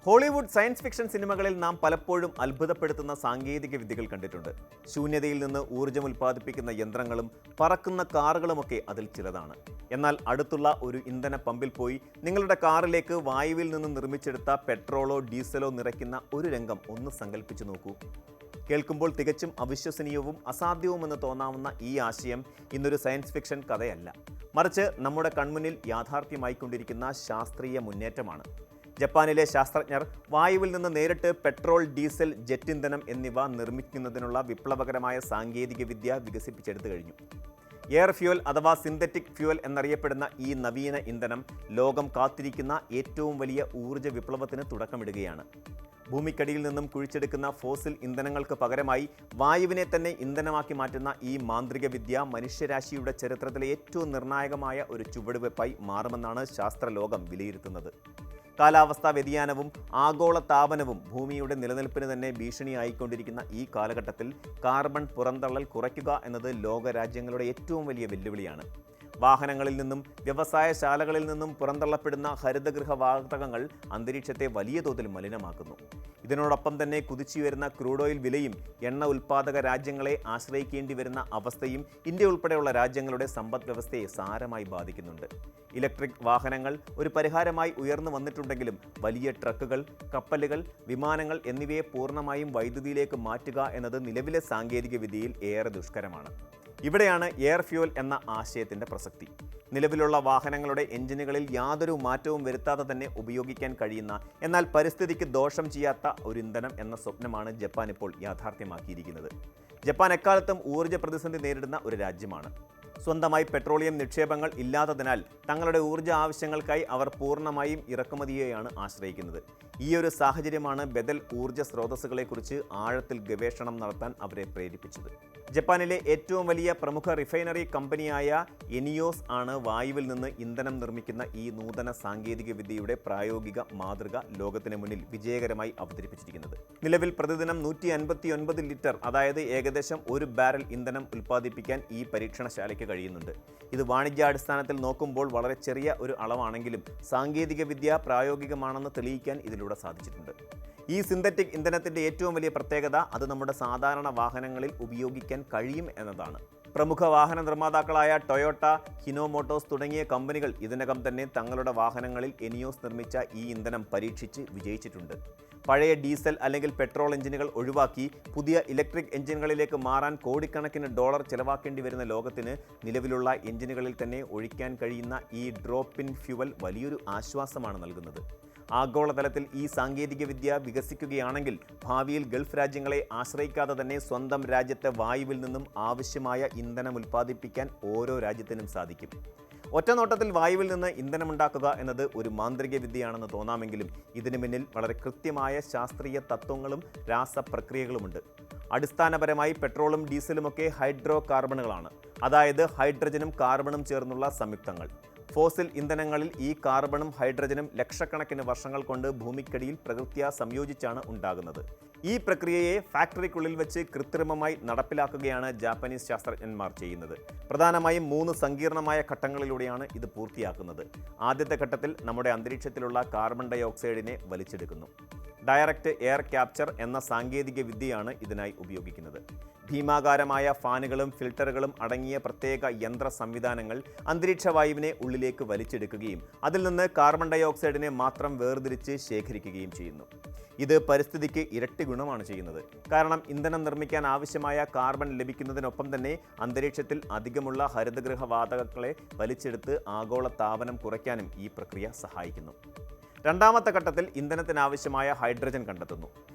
Hollywood science fiction സിനിമകളിൽ നാം പലപ്പോഴും അത്ഭുതപ്പെടുത്തുന്ന സാങ്കേതിക വിദ്യകൾ കണ്ടിട്ടുണ്ട്. ശൂന്യതയിൽ നിന്ന് ഊർജ്ജം ഉൽപ്പാദിപ്പിക്കുന്ന യന്ത്രങ്ങളും പറക്കുന്ന കാറുകളുമൊക്കെ അതിൽ ചിലതാണ്. എന്നാൽ അടുത്തുള്ള ഒരു ഇന്ധന പമ്പിൽ പോയി നിങ്ങളുടെ കാറിലേക്ക് വായുവിൽ നിന്ന് നിർമ്മിച്ചെടുത്ത പെട്രോളോ ഡീസലോ നിറയ്ക്കുന്ന ഒരു രംഗം ഒന്ന് സങ്കല്പിച്ചു നോക്കൂ. കേൾക്കുമ്പോൾ തികച്ചും അവിശ്വസനീയവും അസാധ്യവുമെന്ന് തോന്നാവുന്ന ഈ ആശയം ഇന്നൊരു സയൻസ് ഫിക്ഷൻ കഥയല്ല, മറിച്ച് നമ്മുടെ കൺമുന്നിൽ യാഥാർത്ഥ്യമായിക്കൊണ്ടിരിക്കുന്ന ശാസ്ത്രീയ മുന്നേറ്റമാണ്. ജപ്പാനിലെ ശാസ്ത്രജ്ഞർ വായുവിൽ നിന്ന് നേരിട്ട് പെട്രോൾ, ഡീസൽ, ജെറ്റ് ഇന്ധനം എന്നിവ നിർമ്മിക്കുന്നതിനുള്ള വിപ്ലവകരമായ സാങ്കേതിക വിദ്യ വികസിപ്പിച്ചെടുത്തു കഴിഞ്ഞു. എയർ ഫ്യൂവൽ അഥവാ സിന്തറ്റിക് ഫ്യൂവൽ എന്നറിയപ്പെടുന്ന ഈ നവീന ഇന്ധനം ലോകം കാത്തിരിക്കുന്ന ഏറ്റവും വലിയ ഊർജ്ജ വിപ്ലവത്തിന് തുടക്കമിടുകയാണ്. ഭൂമിക്കടിയിൽ നിന്നും കുഴിച്ചെടുക്കുന്ന ഫോസിൽ ഇന്ധനങ്ങൾക്ക് പകരമായി വായുവിനെ തന്നെ ഇന്ധനമാക്കി മാറ്റുന്ന ഈ മാന്ത്രിക വിദ്യ മനുഷ്യരാശിയുടെ ചരിത്രത്തിലെ ഏറ്റവും നിർണായകമായ ഒരു ചുവടുവെപ്പായി മാറുമെന്നാണ് ശാസ്ത്രലോകം വിലയിരുത്തുന്നത്. കാലാവസ്ഥാ വ്യതിയാനവും ആഗോള താപനവും ഭൂമിയുടെ നിലനിൽപ്പിന് തന്നെ ഭീഷണിയായിക്കൊണ്ടിരിക്കുന്ന ഈ കാലഘട്ടത്തിൽ കാർബൺ പുറന്തള്ളൽ കുറയ്ക്കുക എന്നത് ലോകരാജ്യങ്ങളുടെ ഏറ്റവും വലിയ വെല്ലുവിളിയാണ്. വാഹനങ്ങളിൽ നിന്നും വ്യവസായശാലകളിൽ നിന്നും പുറന്തള്ളപ്പെടുന്ന ഹരിതഗൃഹ വാതകങ്ങൾ അന്തരീക്ഷത്തെ വലിയ തോതിൽ മലിനമാക്കുന്നു. ഇതിനോടൊപ്പം തന്നെ കുതിച്ചുയരുന്ന ക്രൂഡ് ഓയിൽ വിലയും എണ്ണ ഉൽപ്പാദക രാജ്യങ്ങളെ ആശ്രയിക്കേണ്ടി വരുന്ന അവസ്ഥയും ഇന്ത്യ ഉൾപ്പെടെയുള്ള രാജ്യങ്ങളുടെ സമ്പദ് വ്യവസ്ഥയെ സാരമായി ബാധിക്കുന്നുണ്ട്. ഇലക്ട്രിക് വാഹനങ്ങൾ ഒരു പരിഹാരമായി ഉയർന്നു വന്നിട്ടുണ്ടെങ്കിലും വലിയ ട്രക്കുകൾ, കപ്പലുകൾ, വിമാനങ്ങൾ എന്നിവയെ പൂർണ്ണമായും വൈദ്യുതിയിലേക്ക് മാറ്റുക എന്നത് നിലവിലെ സാങ്കേതിക വിദ്യയിൽ ഏറെ ദുഷ്കരമാണ്. ഇവിടെയാണ് എയർ ഫ്യൂവൽ എന്ന ആശയത്തിൻ്റെ പ്രസക്തി. നിലവിലുള്ള വാഹനങ്ങളുടെ എഞ്ചിനുകളിൽ യാതൊരു മാറ്റവും വരുത്താതെ തന്നെ ഉപയോഗിക്കാൻ കഴിയുന്ന, എന്നാൽ പരിസ്ഥിതിക്ക് ദോഷം ചെയ്യാത്ത ഒരു ഇന്ധനം എന്ന സ്വപ്നമാണ് ജപ്പാൻ ഇപ്പോൾ യാഥാർത്ഥ്യമാക്കിയിരിക്കുന്നത്. ജപ്പാൻ എക്കാലത്തും ഊർജ്ജ പ്രതിസന്ധി നേരിടുന്ന ഒരു രാജ്യമാണ്. സ്വന്തമായി പെട്രോളിയം നിക്ഷേപങ്ങൾ ഇല്ലാത്തതിനാൽ തങ്ങളുടെ ഊർജ്ജ ആവശ്യങ്ങൾക്കായി അവർ പൂർണ്ണമായും ഇറക്കുമതിയെയാണ് ആശ്രയിക്കുന്നത്. ഈ ഒരു സാഹചര്യമാണ് ബദൽ ഊർജ്ജ സ്രോതസ്സുകളെക്കുറിച്ച് ആഴത്തിൽ ഗവേഷണം നടത്താൻ അവരെ പ്രേരിപ്പിച്ചത്. ജപ്പാനിലെ ഏറ്റവും വലിയ പ്രമുഖ റിഫൈനറി കമ്പനിയായ എനിയോസ് ആണ് വായുവിൽ നിന്ന് ഇന്ധനം നിർമ്മിക്കുന്ന ഈ നൂതന സാങ്കേതിക വിദ്യയുടെ പ്രായോഗിക മാതൃക ലോകത്തിന് മുന്നിൽ വിജയകരമായി അവതരിപ്പിച്ചിരിക്കുന്നത്. നിലവിൽ പ്രതിദിനം 159 ലിറ്റർ, അതായത് ഏകദേശം 1 ബാരൽ ഇന്ധനം ഉൽപ്പാദിപ്പിക്കാൻ ഈ പരീക്ഷണശാലയ്ക്ക് കഴിയുന്നുണ്ട്. ഇത് വാണിജ്യാടിസ്ഥാനത്തിൽ നോക്കുമ്പോൾ വളരെ ചെറിയ ഒരു അളവാണെങ്കിലും സാങ്കേതിക വിദ്യ പ്രായോഗികമാണെന്ന് തെളിയിക്കാൻ ഇതിലൂടെ സാധിച്ചിട്ടുണ്ട്. ഈ സിന്തറ്റിക് ഇന്ധനത്തിൻ്റെ ഏറ്റവും വലിയ പ്രത്യേകത അത് നമ്മുടെ സാധാരണ വാഹനങ്ങളിൽ ഉപയോഗിക്കാൻ കഴിയും എന്നതാണ്. പ്രമുഖ വാഹന നിർമ്മാതാക്കളായ ടൊയോട്ട, ഹിനോ മോട്ടോഴ്സ് തുടങ്ങിയ കമ്പനികൾ ഇതിനകം തന്നെ തങ്ങളുടെ വാഹനങ്ങളിൽ എനിയോസ് നിർമ്മിച്ച ഈ ഇന്ധനം പരീക്ഷിച്ച് വിജയിച്ചിട്ടുണ്ട്. പഴയ ഡീസൽ അല്ലെങ്കിൽ പെട്രോൾ എഞ്ചിനുകൾ ഒഴിവാക്കി പുതിയ ഇലക്ട്രിക് എഞ്ചിനുകളിലേക്ക് മാറാൻ കോടിക്കണക്കിന് ഡോളർ ചെലവാക്കേണ്ടി വരുന്ന ലോകത്തിന് നിലവിലുള്ള എഞ്ചിനുകളിൽ തന്നെ ഒഴിക്കാൻ കഴിയുന്ന ഈ ഡ്രോപ്പ് ഇൻ ഫ്യൂവൽ വലിയൊരു ആശ്വാസമാണ് നൽകുന്നത്. ആഗോളതലത്തിൽ ഈ സാങ്കേതിക വിദ്യ വികസിക്കുകയാണെങ്കിൽ ഭാവിയിൽ ഗൾഫ് രാജ്യങ്ങളെ ആശ്രയിക്കാതെ തന്നെ സ്വന്തം രാജ്യത്തെ വായുവിൽ നിന്നും ആവശ്യമായ ഇന്ധനം ഉൽപ്പാദിപ്പിക്കാൻ ഓരോ രാജ്യത്തിനും സാധിക്കും. ഒറ്റനോട്ടത്തിൽ വായുവിൽ നിന്ന് ഇന്ധനമുണ്ടാക്കുക എന്നത് ഒരു മാന്ത്രിക വിദ്യയാണെന്ന് തോന്നാമെങ്കിലും ഇതിനു പിന്നിൽ വളരെ കൃത്യമായ ശാസ്ത്രീയ തത്വങ്ങളും രാസപ്രക്രിയകളുമുണ്ട്. അടിസ്ഥാനപരമായി പെട്രോളും ഡീസലുമൊക്കെ ഹൈഡ്രോ കാർബണുകളാണ്, അതായത് ഹൈഡ്രജനും കാർബണും ചേർന്നുള്ള സംയുക്തങ്ങൾ. ഫോസിൽ ഇന്ധനങ്ങളിൽ ഈ കാർബണും ഹൈഡ്രജനും ലക്ഷക്കണക്കിന് വർഷങ്ങൾ കൊണ്ട് ഭൂമിക്കടിയിൽ പ്രകൃത്യാ സംയോജിച്ചാണ് ഉണ്ടാകുന്നത്. ഈ പ്രക്രിയയെ ഫാക്ടറിക്കുള്ളിൽ വെച്ച് കൃത്രിമമായി നടപ്പിലാക്കുകയാണ് ജാപ്പനീസ് ശാസ്ത്രജ്ഞന്മാർ ചെയ്യുന്നത്. പ്രധാനമായും 3 സങ്കീർണമായ ഘട്ടങ്ങളിലൂടെയാണ് ഇത് പൂർത്തിയാക്കുന്നത്. ആദ്യത്തെ ഘട്ടത്തിൽ നമ്മുടെ അന്തരീക്ഷത്തിലുള്ള കാർബൺ ഡൈ ഓക്സൈഡിനെ വലിച്ചെടുക്കുന്നു. ഡയറക്റ്റ് എയർ ക്യാപ്ചർ എന്ന സാങ്കേതിക വിദ്യയാണ് ഇതിനായി ഉപയോഗിക്കുന്നത്. ഭീമാകാരമായ ഫാനുകളും ഫിൽട്ടറുകളും അടങ്ങിയ പ്രത്യേക യന്ത്ര സംവിധാനങ്ങൾ അന്തരീക്ഷ വായുവിനെ ഉള്ളിലേക്ക് വലിച്ചെടുക്കുകയും അതിൽ നിന്ന് കാർബൺ ഡൈ ഓക്സൈഡിനെ മാത്രം വേർതിരിച്ച് ശേഖരിക്കുകയും ചെയ്യുന്നു. ഇത് പരിസ്ഥിതിക്ക് ഇരട്ടി ഗുണമാണ് ചെയ്യുന്നത്. കാരണം ഇന്ധനം നിർമ്മിക്കാൻ ആവശ്യമായ കാർബൺ ലഭിക്കുന്നതിനൊപ്പം തന്നെ അന്തരീക്ഷത്തിൽ അധികമുള്ള ഹരിതഗൃഹ വാതകങ്ങളെ വലിച്ചെടുത്ത് ആഗോള താപനം കുറയ്ക്കാനും ഈ പ്രക്രിയ സഹായിക്കുന്നു. രണ്ടാമത്തെ ഘട്ടത്തിൽ ഇന്ധനത്തിനാവശ്യമായ ഹൈഡ്രജൻ കണ്ടെത്തുന്നു.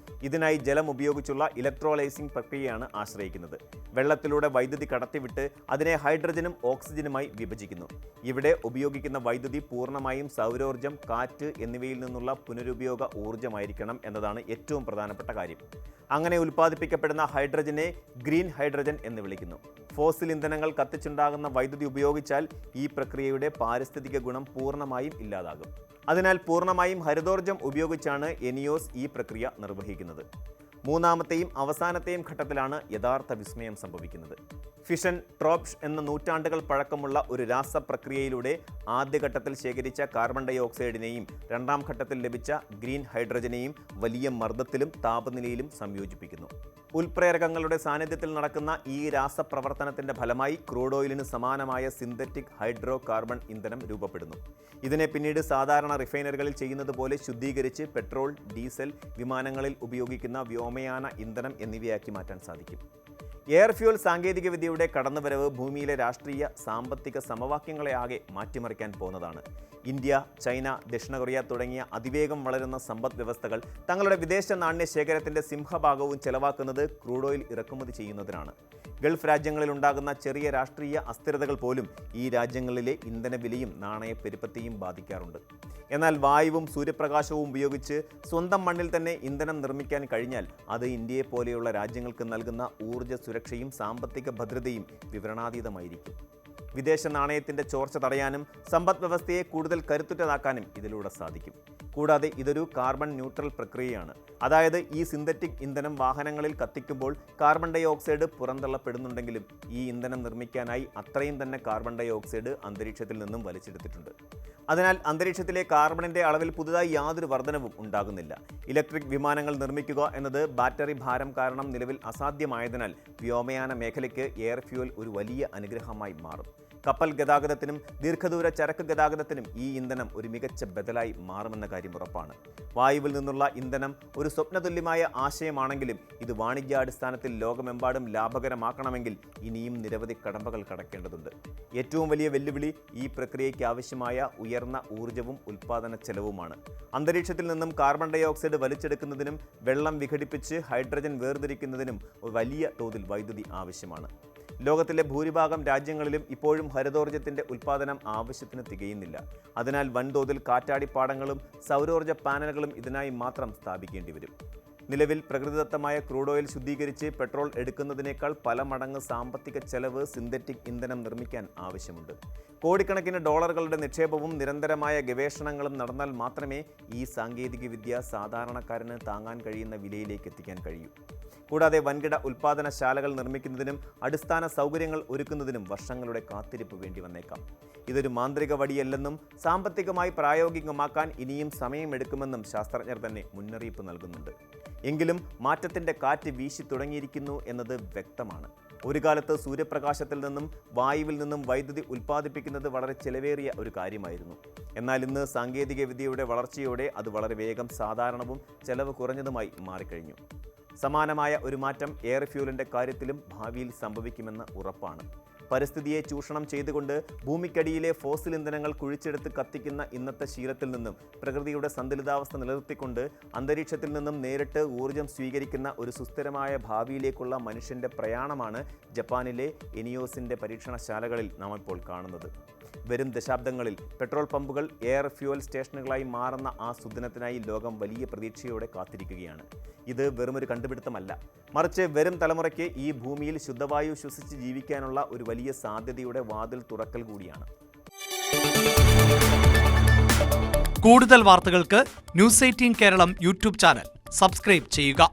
ഇതിനായി ജലം ഉപയോഗിച്ചുള്ള ഇലക്ട്രോലൈസിംഗ് പ്രക്രിയയാണ് ആശ്രയിക്കുന്നത്. വെള്ളത്തിലൂടെ വൈദ്യുതി കടത്തിവിട്ട് അതിനെ ഹൈഡ്രജനും ഓക്സിജനുമായി വിഭജിക്കുന്നു. ഇവിടെ ഉപയോഗിക്കുന്ന വൈദ്യുതി പൂർണ്ണമായും സൗരോർജ്ജം, കാറ്റ് എന്നിവയിൽ നിന്നുള്ള പുനരുപയോഗ ഊർജ്ജമായിരിക്കണം എന്നതാണ് ഏറ്റവും പ്രധാനപ്പെട്ട കാര്യം. അങ്ങനെ ഉൽപ്പാദിപ്പിക്കപ്പെടുന്ന ഹൈഡ്രജനെ ഗ്രീൻ ഹൈഡ്രജൻ എന്ന് വിളിക്കുന്നു. ഫോസിൽ ഇന്ധനങ്ങൾ കത്തിച്ചുണ്ടാകുന്ന വൈദ്യുതി ഉപയോഗിച്ചാൽ ഈ പ്രക്രിയയുടെ പാരിസ്ഥിതിക ഗുണം പൂർണ്ണമായും ഇല്ലാതാകും. അതിനാൽ പൂർണ്ണമായും ഹരിതോർജ്ജം ഉപയോഗിച്ചാണ് എനിയോസ് ഈ പ്രക്രിയ നിർവഹിക്കുന്നത്. മൂന്നാമത്തെയും അവസാനത്തെയും ഘട്ടത്തിലാണ് യഥാർത്ഥ വിസ്മയം സംഭവിക്കുന്നത്. ഫിഷൻ ട്രോപ്ഷ് എന്ന നൂറ്റാണ്ടുകൾ പഴക്കമുള്ള ഒരു രാസപ്രക്രിയയിലൂടെ ആദ്യഘട്ടത്തിൽ ശേഖരിച്ച കാർബൺ ഡൈ ഓക്സൈഡിനെയും രണ്ടാം ഘട്ടത്തിൽ ലഭിച്ച ഗ്രീൻ ഹൈഡ്രജനെയും വലിയ മർദ്ദത്തിലും താപനിലയിലും സംയോജിപ്പിക്കുന്നു. ഉൽപ്രേരകങ്ങളുടെ സാന്നിധ്യത്തിൽ നടക്കുന്ന ഈ രാസപ്രവർത്തനത്തിന്റെ ഫലമായി ക്രൂഡ് ഓയിലിന് സമാനമായ സിന്തറ്റിക് ഹൈഡ്രോ കാർബൺ ഇന്ധനം രൂപപ്പെടുന്നു. ഇതിനെ പിന്നീട് സാധാരണ റിഫൈനറികളിൽ ചെയ്യുന്നത് പോലെ ശുദ്ധീകരിച്ച് പെട്രോൾ, ഡീസൽ, വിമാനങ്ങളിൽ ഉപയോഗിക്കുന്ന വ്യോമയാന ഇന്ധനം എന്നിവയാക്കി മാറ്റാൻ സാധിക്കും. എയർ ഫ്യൂൽ സാങ്കേതികവിദ്യയുടെ കടന്നുവരവ് ഭൂമിയിലെ രാഷ്ട്രീയ സാമ്പത്തിക സമവാക്യങ്ങളെ ആകെ മാറ്റിമറിക്കാൻ പോകുന്നതാണ്. ഇന്ത്യ, ചൈന, ദക്ഷിണ കൊറിയ തുടങ്ങിയ അതിവേഗം വളരുന്ന സമ്പദ് വ്യവസ്ഥകൾ തങ്ങളുടെ വിദേശ നാണ്യ ശേഖരത്തിന്റെ സിംഹഭാഗവും ചെലവാക്കുന്നത് ക്രൂഡ് ഓയിൽ ഇറക്കുമതി ചെയ്യുന്നതിനാണ്. ഗൾഫ് രാജ്യങ്ങളിൽ ഉണ്ടാകുന്ന ചെറിയ രാഷ്ട്രീയ അസ്ഥിരതകൾ പോലും ഈ രാജ്യങ്ങളിലെ ഇന്ധനവിലയും നാണയപ്പെരുപ്പത്തെയും ബാധിക്കാറുണ്ട്. എന്നാൽ വായുവും സൂര്യപ്രകാശവും ഉപയോഗിച്ച് സ്വന്തം മണ്ണിൽ തന്നെ ഇന്ധനം നിർമ്മിക്കാൻ കഴിഞ്ഞാൽ അത് ഇന്ത്യയെപ്പോലെയുള്ള രാജ്യങ്ങൾക്ക് നൽകുന്ന ഊർജ്ജ സുരക്ഷയും സാമ്പത്തിക ഭദ്രതയും വിവരണാതീതമായിരിക്കും. വിദേശ നാണയത്തിന്റെ ചോർച്ച തടയാനും സമ്പദ് വ്യവസ്ഥയെ കൂടുതൽ കരുത്തുറ്റതാക്കാനും ഇതിലൂടെ സാധിക്കും. കൂടാതെ ഇതൊരു കാർബൺ ന്യൂട്രൽ പ്രക്രിയയാണ്. അതായത് ഈ സിന്തറ്റിക് ഇന്ധനം വാഹനങ്ങളിൽ കത്തിക്കുമ്പോൾ കാർബൺ ഡൈ ഓക്സൈഡ് പുറന്തള്ളപ്പെടുന്നുണ്ടെങ്കിലും ഈ ഇന്ധനം നിർമ്മിക്കാനായി അത്രയും തന്നെ കാർബൺ ഡൈ ഓക്സൈഡ് അന്തരീക്ഷത്തിൽ നിന്നും വലിച്ചെടുത്തിട്ടുണ്ട്. അതിനാൽ അന്തരീക്ഷത്തിലെ കാർബണിന്റെ അളവിൽ പുതുതായി യാതൊരു വർധനവും ഉണ്ടാകുന്നില്ല. ഇലക്ട്രിക് വിമാനങ്ങൾ നിർമ്മിക്കുക എന്നത് ബാറ്ററി ഭാരം കാരണം നിലവിൽ അസാധ്യമായതിനാൽ വ്യോമയാന മേഖലയ്ക്ക് എയർ ഫ്യൂൽ ഒരു വലിയ അനുഗ്രഹമായി മാറും. കപ്പൽ ഗതാഗതത്തിനും ദീർഘദൂര ചരക്ക് ഗതാഗതത്തിനും ഈ ഇന്ധനം ഒരു മികച്ച ബദലായി മാറുമെന്ന കാര്യം ഉറപ്പാണ്. വായുവിൽ നിന്നുള്ള ഇന്ധനം ഒരു സ്വപ്നതുല്യമായ ആശയമാണെങ്കിലും ഇത് വാണിജ്യാടിസ്ഥാനത്തിൽ ലോകമെമ്പാടും ലാഭകരമാക്കണമെങ്കിൽ ഇനിയും നിരവധി കടമ്പകൾ കടക്കേണ്ടതുണ്ട്. ഏറ്റവും വലിയ വെല്ലുവിളി ഈ പ്രക്രിയയ്ക്ക് ആവശ്യമായ ഉയർന്ന ഊർജ്ജവും ഉൽപ്പാദന ചെലവുമാണ്. അന്തരീക്ഷത്തിൽ നിന്നും കാർബൺ ഡൈ ഓക്സൈഡ് വലിച്ചെടുക്കുന്നതിനും വെള്ളം വിഘടിപ്പിച്ച് ഹൈഡ്രജൻ വേർതിരിക്കുന്നതിനും വലിയ തോതിൽ വൈദ്യുതി ആവശ്യമാണ്. ലോകത്തിലെ ഭൂരിഭാഗം രാജ്യങ്ങളിലും ഇപ്പോഴും ഹരിതോർജ്ജത്തിന്റെ ഉൽപ്പാദനം ആവശ്യത്തിന് തികയുന്നില്ല. അതിനാൽ വൻതോതിൽ കാറ്റാടിപ്പാടങ്ങളും സൗരോർജ്ജ പാനലുകളും ഇതിനായി മാത്രം സ്ഥാപിക്കേണ്ടി വരും. നിലവിൽ പ്രകൃതിദത്തമായ ക്രൂഡ് ഓയിൽ ശുദ്ധീകരിച്ച് പെട്രോൾ എടുക്കുന്നതിനേക്കാൾ പല മടങ്ങ് സാമ്പത്തിക ചെലവ് സിന്തറ്റിക് ഇന്ധനം നിർമ്മിക്കാൻ ആവശ്യമുണ്ട്. കോടിക്കണക്കിന് ഡോളറുകളുടെ നിക്ഷേപവും നിരന്തരമായ ഗവേഷണങ്ങളും നടന്നാൽ മാത്രമേ ഈ സാങ്കേതികവിദ്യ സാധാരണക്കാരന് താങ്ങാൻ കഴിയുന്ന വിലയിലേക്ക് എത്തിക്കാൻ കഴിയൂ. കൂടാതെ വൻകിട ഉൽപ്പാദനശാലകൾ നിർമ്മിക്കുന്നതിനും അടിസ്ഥാന സൗകര്യങ്ങൾ ഒരുക്കുന്നതിനും വർഷങ്ങളുടെ കാത്തിരിപ്പ് വേണ്ടി വന്നേക്കാം. ഇതൊരു മാന്ത്രിക വടിയല്ലെന്നും സാമ്പത്തികമായി പ്രായോഗികമാക്കാൻ ഇനിയും സമയമെടുക്കുമെന്നും ശാസ്ത്രജ്ഞർ തന്നെ മുന്നറിയിപ്പ് നൽകുന്നുണ്ട്. എങ്കിലും മാറ്റത്തിന്റെ കാറ്റ് വീശി തുടങ്ങിയിരിക്കുന്നു എന്നത് വ്യക്തമാണ്. ഒരു കാലത്ത് സൂര്യപ്രകാശത്തിൽ നിന്നും വായുവിൽ നിന്നും വൈദ്യുതി ഉൽപ്പാദിപ്പിക്കുന്നത് വളരെ ചെലവേറിയ ഒരു കാര്യമായിരുന്നു. എന്നാൽ ഇന്ന് സാങ്കേതികവിദ്യയുടെ വളർച്ചയോടെ അത് വളരെ വേഗം സാധാരണവും ചെലവ് കുറഞ്ഞതുമായി മാറിക്കഴിഞ്ഞു. സമാനമായ ഒരു മാറ്റം എയർ ഫ്യൂലിൻ്റെ കാര്യത്തിലും ഭാവിയിൽ സംഭവിക്കുമെന്ന് ഉറപ്പാണ്. പരിസ്ഥിതിയെ ചൂഷണം ചെയ്തുകൊണ്ട് ഭൂമിക്കടിയിലെ ഫോസിൽ ഇന്ധനങ്ങൾ കുഴിച്ചെടുത്ത് കത്തിക്കുന്ന ഇന്നത്തെ ശീലത്തിൽ നിന്നും പ്രകൃതിയുടെ സന്തുലിതാവസ്ഥ നിലനിർത്തിക്കൊണ്ട് അന്തരീക്ഷത്തിൽ നിന്നും നേരിട്ട് ഊർജ്ജം സ്വീകരിക്കുന്ന ഒരു സുസ്ഥിരമായ ഭാവിയിലേക്കുള്ള മനുഷ്യൻ്റെ പ്രയാണമാണ് ജപ്പാനിലെ എനിയോസിൻ്റെ പരീക്ഷണശാലകളിൽ നാം ഇപ്പോൾ കാണുന്നത്. വരും ദശാബ്ദങ്ങളിൽ പെട്രോൾ പമ്പുകൾ എയർ ഫ്യൂവൽ സ്റ്റേഷനുകളായി മാറുന്ന ആ സുദിനത്തിനായി ലോകം വലിയ പ്രതീക്ഷയോടെ കാത്തിരിക്കുകയാണ്. ഇത് വെറുമൊരു കണ്ടുപിടുത്തമല്ല, മറിച്ച് വരും തലമുറയ്ക്ക് ഈ ഭൂമിയിൽ ശുദ്ധവായു ശ്വസിച്ച് ജീവിക്കാനുള്ള ഒരു വലിയ സാധ്യതയുടെ വാതിൽ തുറക്കൽ കൂടിയാണ്. കൂടുതൽ വാർത്തകൾക്ക് news 18 Keralam YouTube channel subscribe ചെയ്യുക.